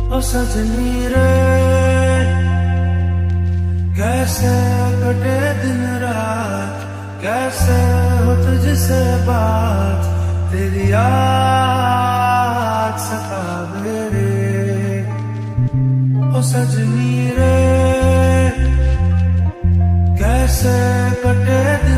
ओ सजनी रे कैसे कटे दिन रात, कैसे हो तुझसे बात, तेरी याद सतावे रे। ओ सजनी रे कैसे कटे दिन